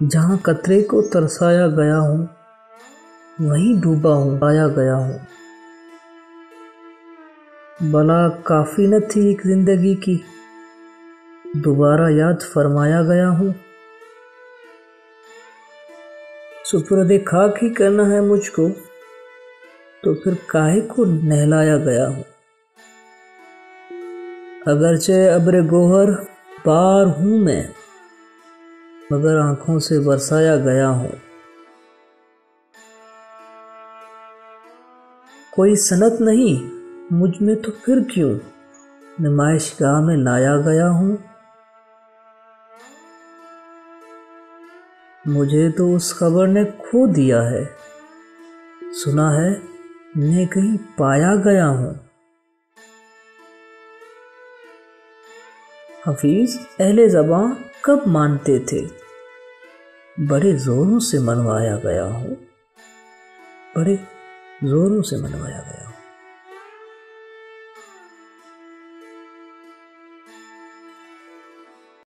जहाँ कतरे को तरसाया गया हूँ, वहीं डूबा हूँ, पाया गया हूँ। भला काफ़ी न थी एक जिंदगी की, दोबारा याद फरमाया गया हूँ। सुपुर्द खाक ही करना है मुझको, तो फिर काहे को नहलाया गया हूँ। अगरचे अब्र गोहर पार हूँ मैं, मगर आंखों से बरसाया गया हूँ। कोई सनत नहीं मुझ में तो फिर क्यों नुमाइशगाह में लाया गया हूँ। मुझे तो उस खबर ने खो दिया है, सुना है मैं कहीं पाया गया हूँ। हफीज अहले ज़बां कब मानते थे, बड़े ज़ोरों से मनवाया गया हूँ, बड़े ज़ोरों से मनवाया गया हूँ।